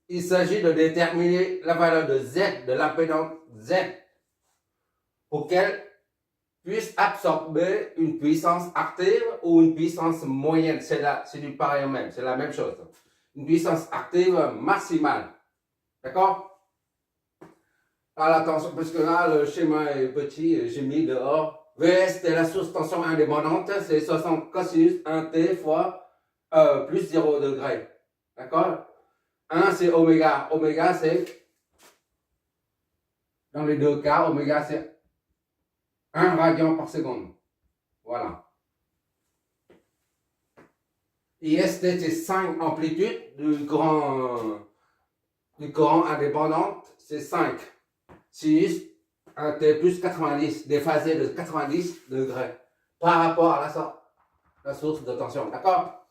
il s'agit de déterminer la valeur de Z, de l'impédance Z, pour qu'elle puisse absorber une puissance active ou une puissance moyenne. C'est du pareil au même, c'est la même chose. Une puissance active maximale. D'accord? Alors attention, parce que là, le schéma est petit, j'ai mis dehors. Vs, c'est la source de tension indépendante, c'est 60 cosinus 1t fois plus 0 degré. D'accord? 1, c'est oméga. Oméga, c'est, dans les deux cas, oméga, c'est 1 radian par seconde. Voilà. IST, c'est 5 amplitudes du courant indépendant, c'est 5. Sinus, un T plus 90, déphasé de 90 degrés par rapport à la source de tension. D'accord?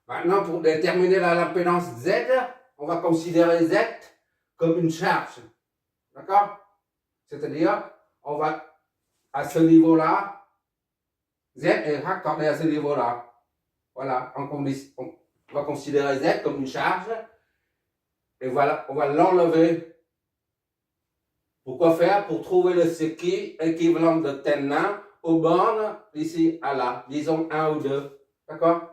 Maintenant, pour déterminer l'impédance Z, on va considérer Z comme une charge. D'accord? C'est-à-dire, on va à ce niveau-là, Z est raccordé à ce niveau-là. Voilà, on va considérer Z comme une charge et voilà, on va l'enlever. Pourquoi faire? Pour trouver le circuit équivalent de Thévenin aux bornes d'ici à là, disons 1 ou 2. D'accord?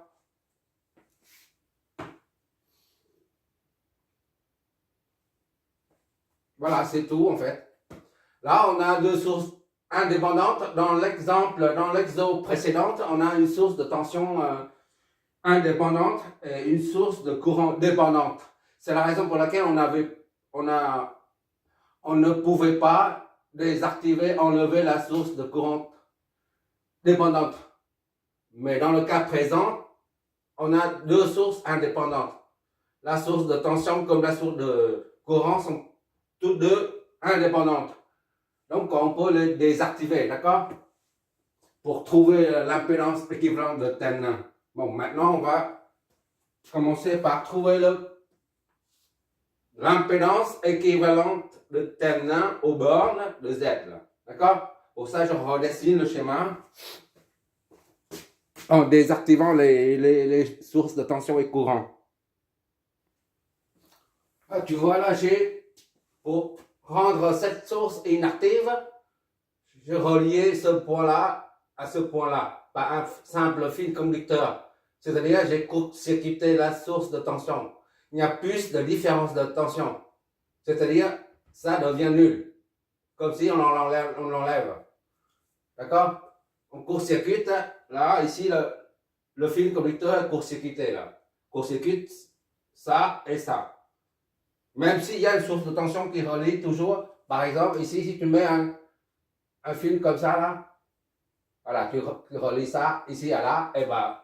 Voilà, c'est tout en fait. Là, on a deux sources indépendantes. Dans l'exo précédente, on a une source de tension indépendante et une source de courant dépendante. C'est la raison pour laquelle on ne pouvait pas désactiver, enlever la source de courant dépendante. Mais dans le cas présent, on a deux sources indépendantes. La source de tension comme la source de courant sont toutes deux indépendantes. Donc, on peut les désactiver, d'accord? Pour trouver l'impédance équivalente de Thévenin. Bon, maintenant, on va commencer par trouver l'impédance équivalente de Thévenin aux bornes de Z. D'accord? Pour ça, je redessine le schéma en désactivant les sources de tension et courant. Ah, tu vois là, pour rendre cette source inactive, je reliais ce point-là à ce point-là par un simple fil conducteur. C'est-à-dire, j'ai court-circuité la source de tension. Il n'y a plus de différence de tension. C'est-à-dire, ça devient nul. Comme si on l'enlève. D'accord? On court-circuite, là, ici, le fil conducteur est court-circuité, là. Court-circuite ça et ça. Même s'il y a une source de tension qui relie toujours, par exemple, ici, si tu mets un fil comme ça, là, voilà, tu relis ça ici à là, et ben,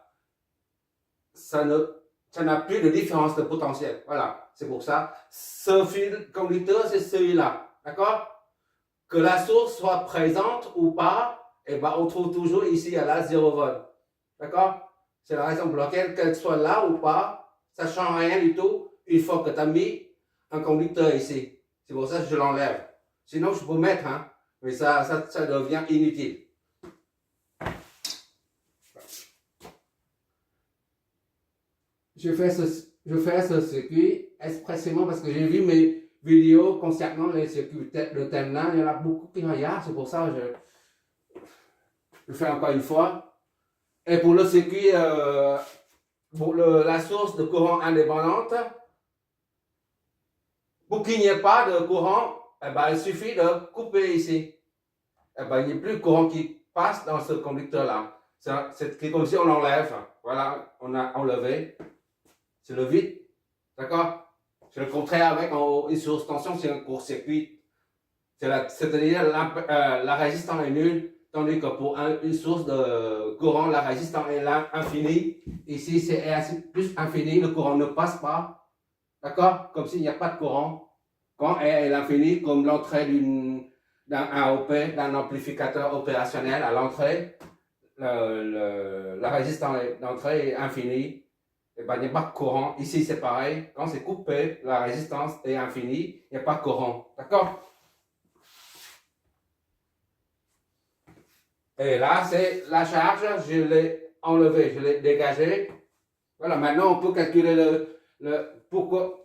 ça n'a plus de différence de potentiel. Voilà, c'est pour ça. Ce fil conducteur, c'est celui-là. D'accord? Que la source soit présente ou pas, et ben, on trouve toujours ici à là 0 volt. D'accord? C'est la raison pour laquelle, qu'elle soit là ou pas, ça ne change rien du tout une fois que tu as mis un conducteur ici. C'est pour ça que je l'enlève. Sinon, je peux mettre, hein, mais ça devient inutile. Je fais ce circuit expressément parce que j'ai vu mes vidéos concernant les circuits de Thévenin. Il y en a beaucoup qui regardent, c'est pour ça que je fais encore une fois. Et pour le circuit, pour la source de courant indépendante, pour qu'il n'y ait pas de courant, eh ben, il suffit de couper ici. Eh ben, il n'y a plus de courant qui passe dans ce conducteur-là. C'est comme si on l'enlève. Voilà, on a enlevé. C'est le vide. D'accord? C'est le contraire avec une source de tension, c'est un court-circuit. C'est-à-dire la résistance est nulle, tandis que pour une source de courant, la résistance est infinie. Ici, c'est plus infini, le courant ne passe pas. D'accord? Comme s'il n'y a pas de courant. Quand R est l'infini, comme l'entrée d'un AOP, d'un amplificateur opérationnel à l'entrée, la résistance d'entrée est infinie. Et ben, il n'y a pas de courant. Ici, c'est pareil. Quand c'est coupé, la résistance est infinie. Il n'y a pas de courant. D'accord? Et là, c'est la charge. Je l'ai enlevée, je l'ai dégagée. Voilà, maintenant, on peut calculer pourquoi.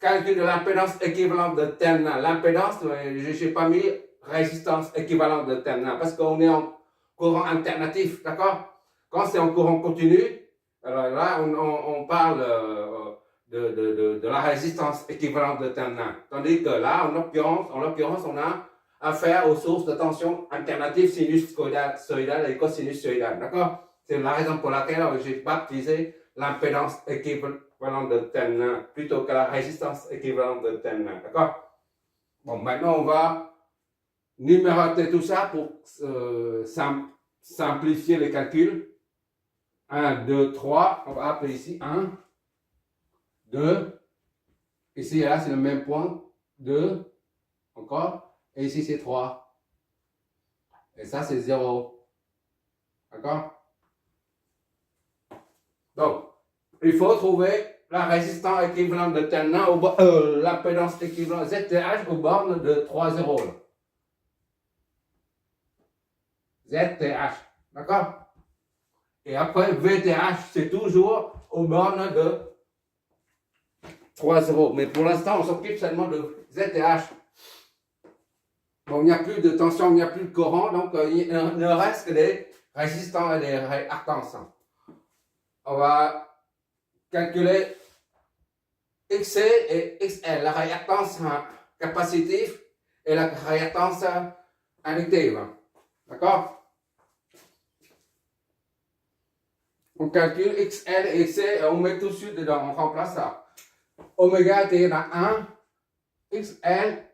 calcul de l'impédance équivalente de terminal. L'impédance, je n'ai pas mis résistance équivalente de terminal parce qu'on est en courant alternatif, d'accord? Quand c'est en courant continu, alors là, on parle de la résistance équivalente de terminal. Tandis que là, en l'occurrence, on a affaire aux sources de tension alternatives sinusoïdale et cosinus-soïdale, d'accord? C'est la raison pour laquelle j'ai baptisé l'impédance équivalente de terminal plutôt que la résistance équivalente de terminal, d'accord? Bon, maintenant, on va numéroter tout ça pour simplifier les calculs. 1, 2, 3, on va appeler ici 1, 2, ici et là c'est le même point, 2, encore, et ici c'est 3, et ça c'est 0, d'accord? Donc, il faut trouver la résistance équivalente de terminal, l'impédance équivalente ZTH aux bornes de 3 0, ZTH, d'accord? Et après, VTH, c'est toujours aux bornes de 3 0. Mais pour l'instant, on s'occupe seulement de ZTH. Bon, il n'y a plus de tension, il n'y a plus de courant, donc il ne reste que des résistants et des réactances. On va calculer XC et XL, la réactance capacitive et la réactance inductive. D'accord? On calcule XL et XC et on met tout de suite dedans, on remplace ça. Oméga est égal à 1, XL,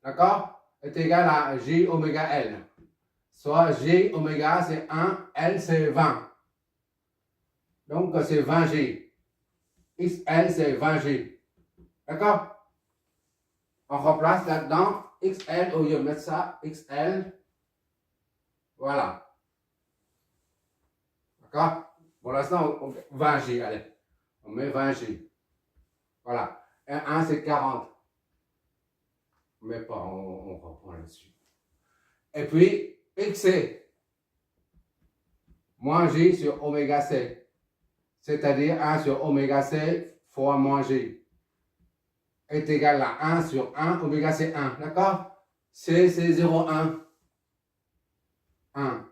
d'accord, est égal à J oméga L. Soit J oméga c'est 1, L c'est 20. Donc c'est 20J. XL c'est 20J. D'accord? On remplace là-dedans XL, au lieu de mettre ça, XL. Voilà. D'accord? Pour l'instant, 20J, allez. On met 20J. Voilà. Et 1, c'est 40. On met pas, on reprend là-dessus. Et puis, XC, moins J sur oméga C. C'est-à-dire 1 sur oméga C fois moins J. Est égal à 1 sur 1, oméga C 1. D'accord? C, c'est 0,1. 1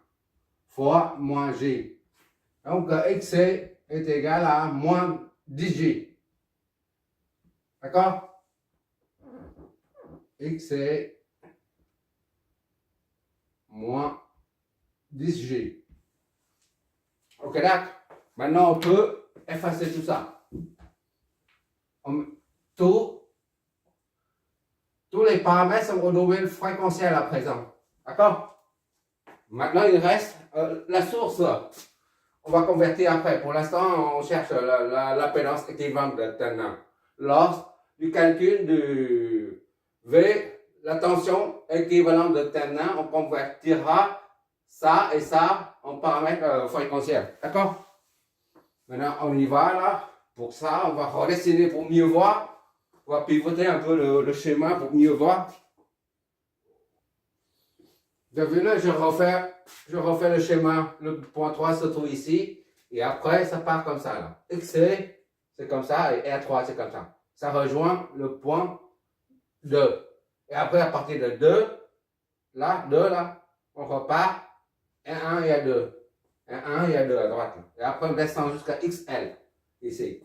fois moins J. Donc, XC est égal à moins 10J. D'accord? XC moins 10J. Ok, d'accord? Maintenant, on peut effacer tout ça. Tous les paramètres sont au domaine fréquentiel à présent. D'accord? Maintenant, il reste la source. On va convertir après. Pour l'instant, on cherche l'impédance équivalente de terminal. Lors du calcul du V, la tension équivalente de terminal, on convertira ça et ça en paramètres fréquentiels. D'accord? Maintenant, on y va là. Pour ça, on va redessiner pour mieux voir. On va pivoter un peu le schéma pour mieux voir. Vous avez vu là, je refais le schéma. Le point 3 se trouve ici. Et après, ça part comme ça. Là. XC, c'est comme ça. Et R3, c'est comme ça. Ça rejoint le point 2. Et après, à partir de 2, là, 2, là, on repart. R1 et R2. R1 et R2 à droite. Là. Et après, on descend jusqu'à XL. Ici.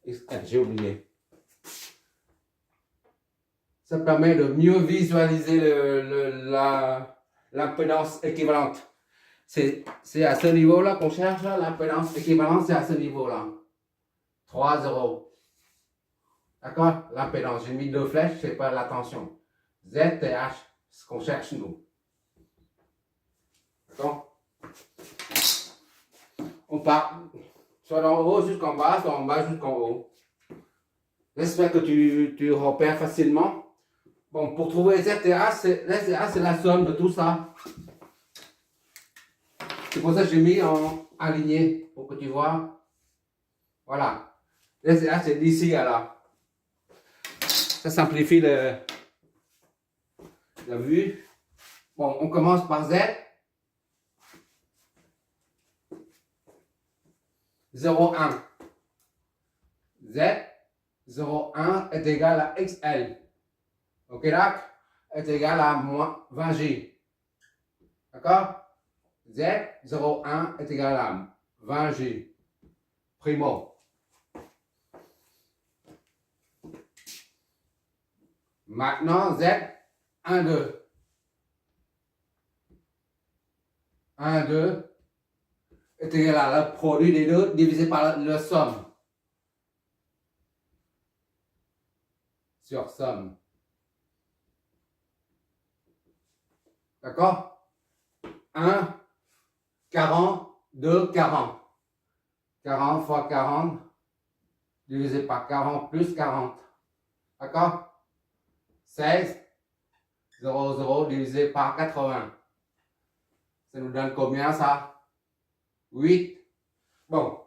XL, j'ai oublié. Ça permet de mieux visualiser l'impédance équivalente. C'est à ce niveau-là qu'on cherche l'impédance équivalente, c'est à ce niveau-là. 3, 0. D'accord? L'impédance. J'ai mis 2 flèches, c'est pas la tension. Z et H, ce qu'on cherche nous. D'accord? On part soit d'en haut jusqu'en bas, soit en bas jusqu'en haut. J'espère que tu repères facilement. Bon, pour trouver ZTA, c'est la somme de tout ça. C'est pour ça que j'ai mis en aligné, pour que tu vois. Voilà. ZTA, c'est d'ici à là. Ça simplifie la vue. Bon, on commence par Z. 0, 1. Z. 0,1 est égal à XL. Ok, là, est égal à moins 20G. D'accord? Z, 0,1 est égal à 20G. Primo. Maintenant, Z, 1, 2. 1, 2 est égal à le produit des deux divisé par le somme. Sur somme. D'accord? 1, 40, 2, 40. 40 fois 40 divisé par 40 plus 40. D'accord? 16, 0, 0 divisé par 80. Ça nous donne combien ça? 8. Bon,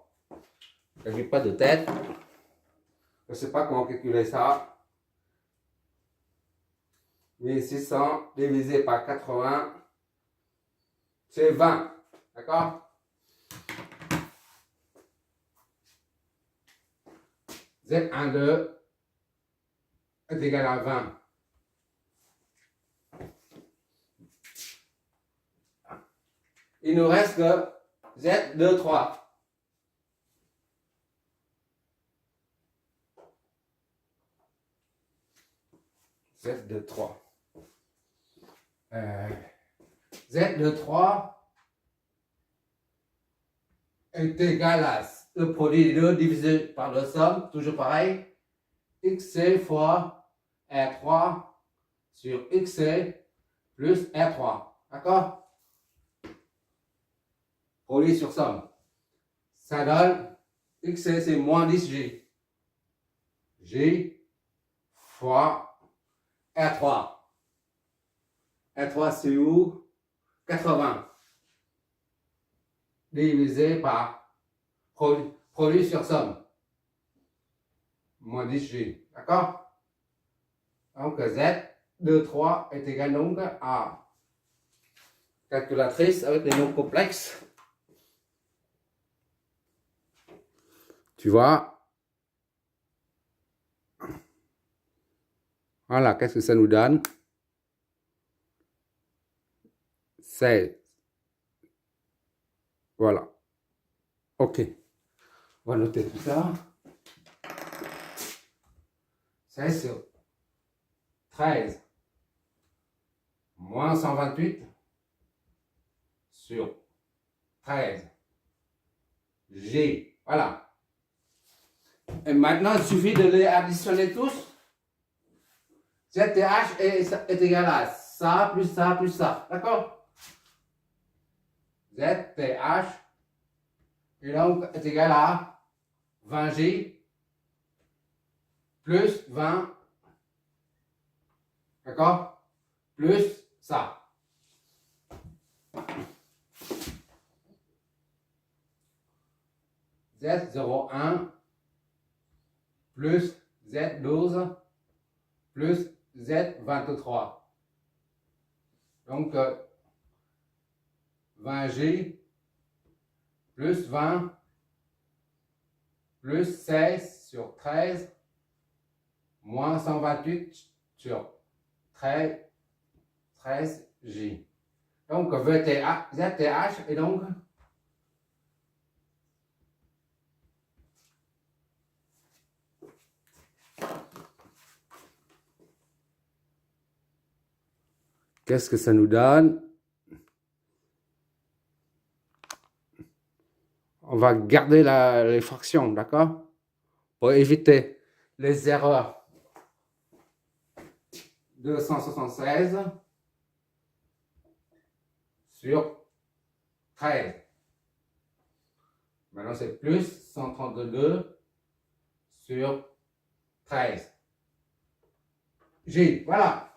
je n'ai pas de tête. Je ne sais pas comment calculer ça. 1600 divisé par 80, c'est 20. D'accord? Z12 est égal à 20. Il nous reste que Z23. Z23. Z23 est égal à le produit des deux divisé par le somme, toujours pareil, XC fois R3 sur XC plus R3. D'accord? Produit sur somme. Ça donne XC, c'est moins 10G. G fois R3. R3, c'est où? 80. Divisé par produit sur somme. Moins 10G. D'accord? Donc Z23 est égal donc à calculatrice avec les nombres complexes. Tu vois? Voilà, qu'est-ce que ça nous donne? 16. Voilà. Ok. On va noter tout ça. 16 sur 13 moins 128 sur 13 G. Voilà. Et maintenant, il suffit de les additionner tous. ZTH est égal à ça plus ça plus ça. D'accord? ZTH et donc est égal à 20G plus 20. D'accord? Plus ça. Z01 plus Z12 plus Z23. Donc, 20G plus 20 plus 16 sur 13 moins 128 sur 13G. Donc, ZTH est donc qu'est-ce que ça nous donne? On va garder les fractions, d'accord? Pour éviter les erreurs. 276 sur 13. Maintenant, c'est plus 132 sur 13. G, voilà.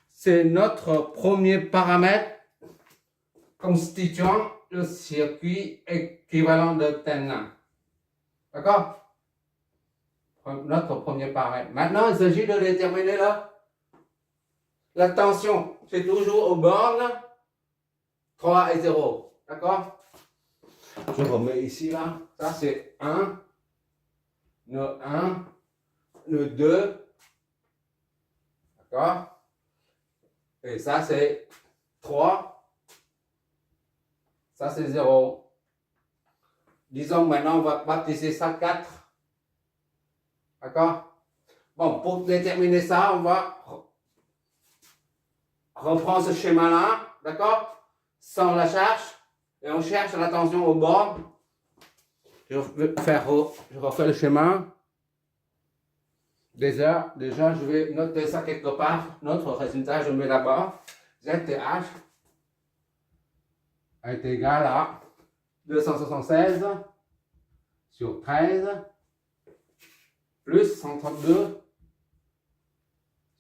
C'est notre premier paramètre constituant le circuit équivalent de Thevenin. D'accord? Notre premier paramètre. Maintenant, il s'agit de déterminer la tension. C'est toujours aux bornes 3 et 0. D'accord? Je remets ici, là. Ça, c'est 1, nœud 1, nœud 2, d'accord? Et ça c'est 3, ça c'est 0. Disons que maintenant on va baptiser ça 4, d'accord? Bon, pour déterminer ça, on va reprendre ce schéma-là, d'accord? Sans la charge, et on cherche la tension au bord. Je refais le schéma. Déjà, je vais noter ça quelque part. Notre résultat, je mets là-bas. ZTH est égal à 276 sur 13 plus 132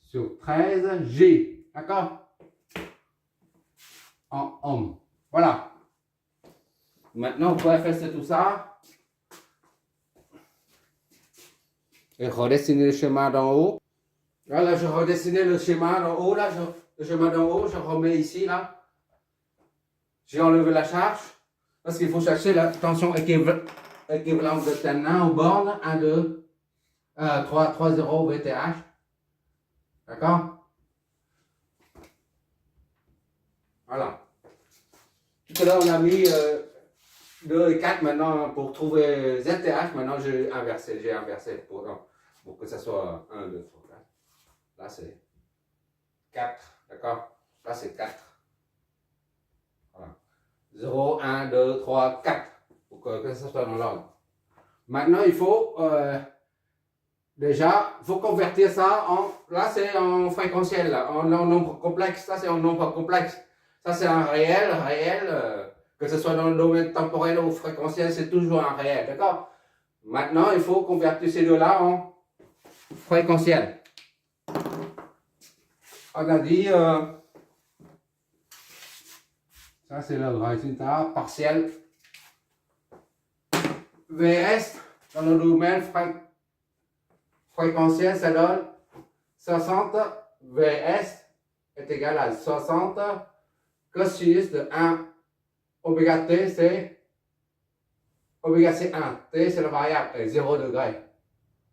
sur 13 G. D'accord? En ohm. Voilà. Maintenant, on peut effacer tout ça et redessiner le schéma d'en haut. Là, je redessinais le schéma d'en haut. Là, le schéma d'en haut, je remets ici. Là, j'ai enlevé la charge parce qu'il faut chercher la tension équivalente de TN1 aux bornes 1, 2, 3, 3, 0 VTH. D'accord? Voilà. Tout à l'heure, on a mis 2 et 4 maintenant pour trouver ZTH. Maintenant, j'ai inversé pour que ça soit 1, 2, 3, 4. Là, c'est 4. D'accord? Là, c'est 4. Voilà. 0, 1, 2, 3, 4. Pour que ça soit dans l'ordre. Maintenant, il faut déjà, faut convertir ça en. Là, c'est en fréquentiel, là, en nombre complexe. Ça, c'est en nombre complexe. Ça, c'est un réel. Que ce soit dans le domaine temporel ou fréquentiel, c'est toujours un réel. D'accord? Maintenant, il faut convertir ces deux-là en fréquentiel. On a dit. Ça, c'est le résultat partiel. VS, dans le domaine fréquentiel, ça donne 60 VS est égal à 60 cosinus de 1 oméga T, c'est oméga C1. T, c'est la variable, 0 degré.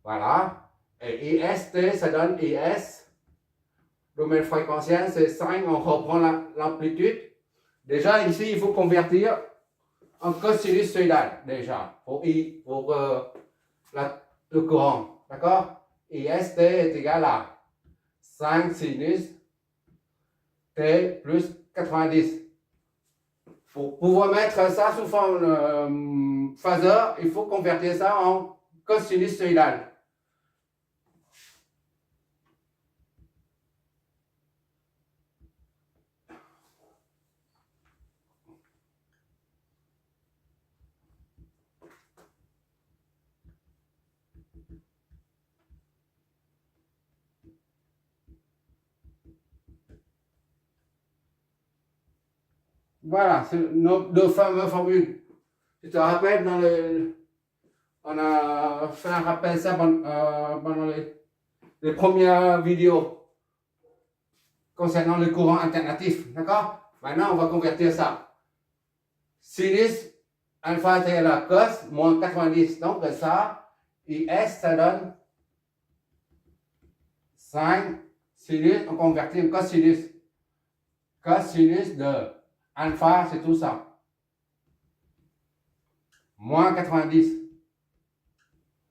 Voilà. Et IST, ça donne IS. Domaine fréquentiel, c'est 5. On reprend l'amplitude. Déjà, ici, il faut convertir en cosinus sinusoïdal, déjà, pour le courant. D'accord? IST est égal à 5 sinus T plus 90. Pour pouvoir mettre ça sous forme phaseur, il faut convertir ça en cosinus sinusoïdal. Voilà, c'est nos deux fameuses formules. Tu te rappelles, on a fait un rappel ça pendant les premières vidéos concernant le courant alternatif. D'accord? Maintenant, on va convertir ça. Sinus alpha est égal à cos moins 90. Donc, ça, IS, ça donne 5 sinus. On convertit en cosinus. Cosinus de alpha, c'est tout ça. Moins 90.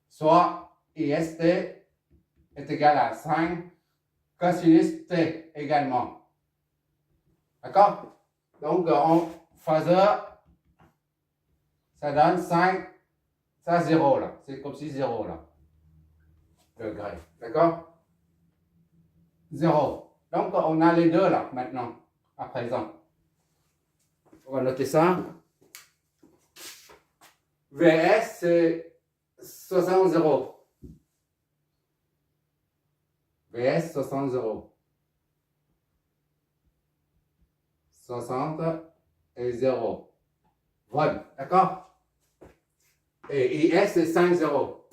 Soit IST est égal à 5 cosinus T également. D'accord? Donc, en phaseur, ça donne 5, ça 0 là. C'est comme si 0 là. Degré. D'accord? 0. Donc, on a les deux là maintenant, à présent. On va noter ça. VS, c'est 60 0. VS, 60 0. 60 et 0. Voilà, d'accord? Et IS, c'est 5 0.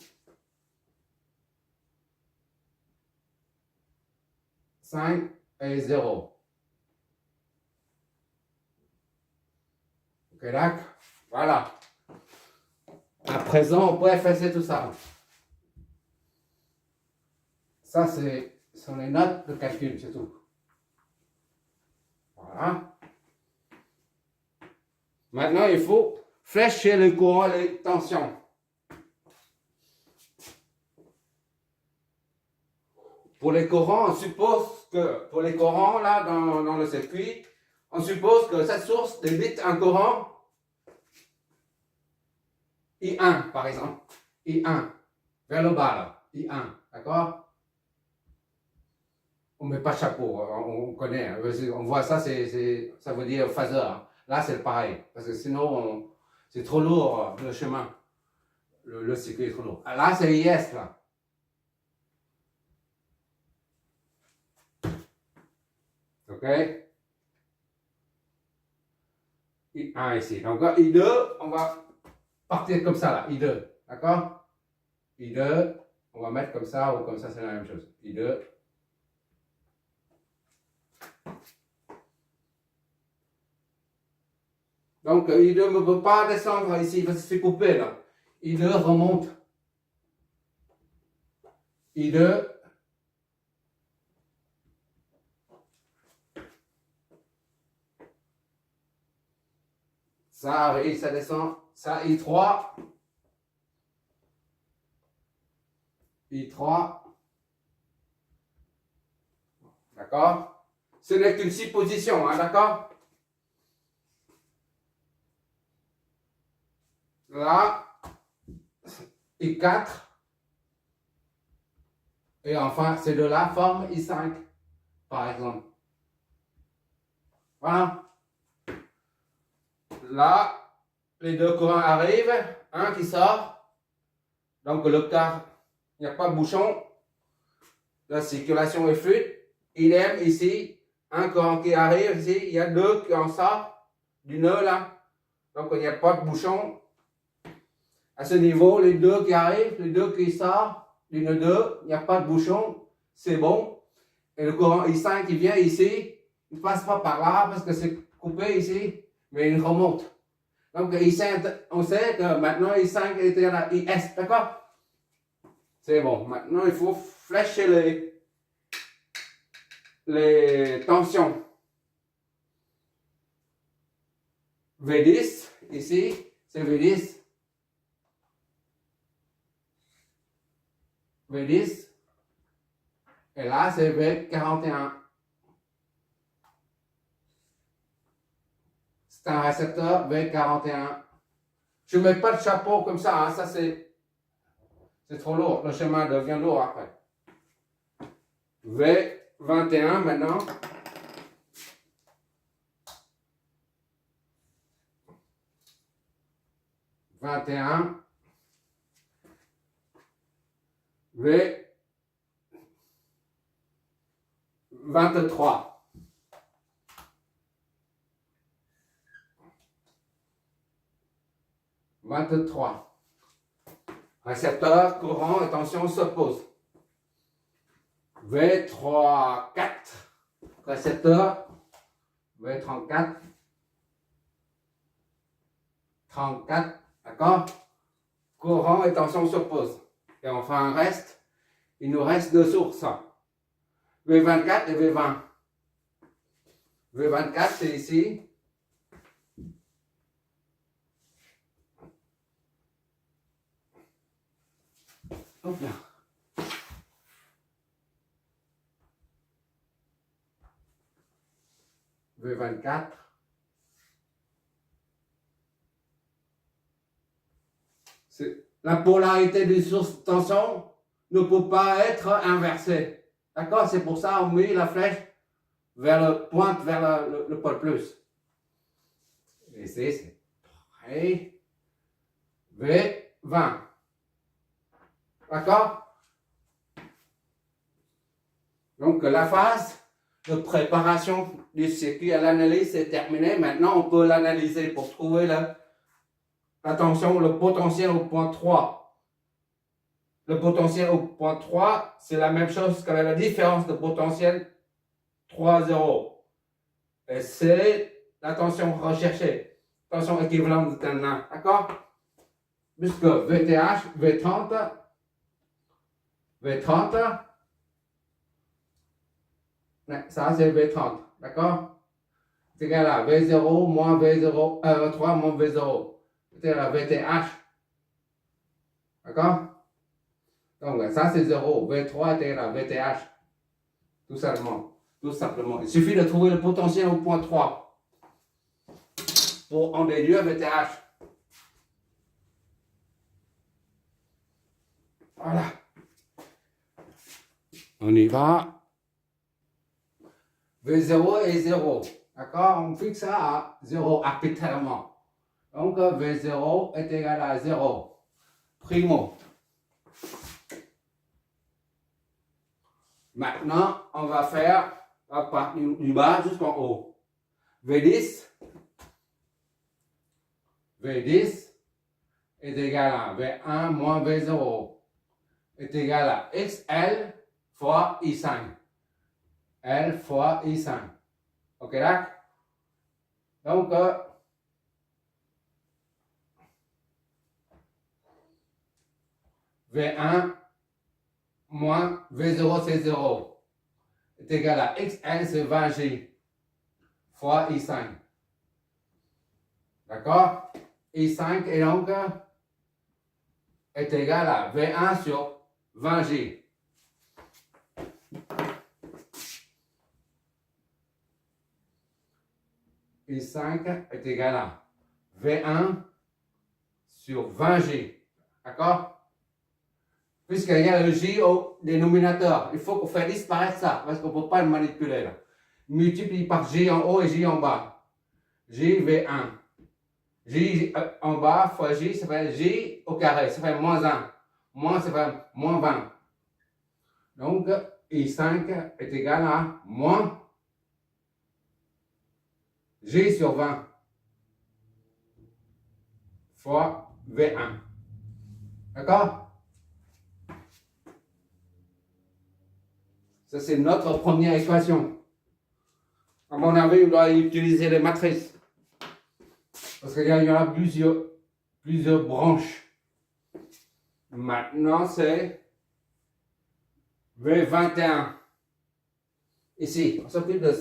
5 et 0. Ok, d'accord? Voilà. À présent, on peut effacer tout ça. Ça, sont les notes de calcul, c'est tout. Voilà. Maintenant, il faut flécher le courant et les tensions. Pour les courants, on suppose que, pour les courants, là, dans le circuit, on suppose que cette source débite un courant I1, par exemple. I1, vers le bas, là. I1, d'accord? On ne met pas de chapeau, on connaît. Hein. On voit ça, ça veut dire phaseur. Là, c'est pareil. Parce que sinon, c'est trop lourd, le chemin. Le circuit est trop lourd. Là, c'est IS, là. OK? I1 ici. Donc, I2, on va partir comme ça, là. I2. D'accord? I2, on va mettre comme ça ou comme ça, c'est la même chose. I2. Donc, I2 ne peut pas descendre ici parce que c'est coupé, là. I2 remonte. I2. Ça arrive, ça descend. Ça, I3. I3. D'accord? Ce n'est qu'une supposition, hein, d'accord? Là, I4. Et enfin, ces deux-là forment I5, par exemple. Voilà. Là, les deux courants arrivent, un qui sort. Donc le quart, il n'y a pas de bouchon. La circulation est fluide. Idem ici, un courant qui arrive ici, il y a deux qui en sortent du nœud là. Donc il n'y a pas de bouchon. À ce niveau, les deux qui arrivent, les deux qui sortent du nœud 2, il n'y a pas de bouchon, c'est bon. Et le courant I5 qui vient ici, il ne passe pas par là parce que c'est coupé ici, mais il remonte. Donc I5, on sait que maintenant I5 est égal à IS, d'accord? C'est bon. Maintenant, il faut flécher les tensions. V10, ici, c'est V10. V10. Et là, c'est V41. C'est un récepteur V41. Je ne mets pas de chapeau comme ça, hein. Ça c'est trop lourd. Le chemin devient lourd après. V21 maintenant. V21. V23. Récepteur, courant et tension s'opposent. V34. Récepteur. V34. 34. D'accord? Courant et tension s'opposent. Et enfin, il nous reste deux sources. V24 et V20. V24, c'est ici. Hop là. V24. La polarité d'une source de tension ne peut pas être inversée. D'accord? C'est pour ça qu'on met la flèche vers le pointe vers le pôle plus. Et c'est pareil. V20. D'accord? Donc la phase de préparation du circuit à l'analyse est terminée. Maintenant, on peut l'analyser pour trouver la tension, le potentiel au point 3. Le potentiel au point 3, c'est la même chose que la différence de potentiel 3,0. Et c'est la tension recherchée. Tension équivalente de Tenna. D'accord? Puisque VTH, V30, Ça, c'est V30. D'accord? C'est égal à V0 moins V0, V3 moins V0. C'est égal à VTH. D'accord? Donc, ça, c'est 0. V3 est égal à VTH. Tout simplement. Tout simplement. Il suffit de trouver le potentiel au point 3 pour en déduire VTH. Voilà. On y va. V0 est 0. D'accord? On fixe ça à 0 arbitrairement. Donc, V0 est égal à 0. Primo. Maintenant, on va faire à partir du bas jusqu'en haut. V10 est égal à V1 moins V0 est égal à XL fois I5. L fois I5. Ok, là? Donc, V1 moins V0 c'est 0 est égal à XL c'est 20G fois I5. D'accord? I5 est donc est égal à V1 sur 20G. I5 est égal à V1 sur 20G. D'accord? Puisqu'il y a le J au dénominateur, il faut qu'on fasse disparaître ça, parce qu'on ne peut pas le manipuler là. Multiplie par J en haut et J en bas. J V1. J en bas fois J, ça fait J au carré, ça fait moins 1. Moins, ça fait moins 20. Donc, I5 est égal à moins J sur 20 fois V1. D'accord? Ça, c'est notre première équation. À mon avis, on doit utiliser les matrices. Parce qu'il y en a plusieurs branches. Maintenant, c'est V21. Ici, on s'occupe de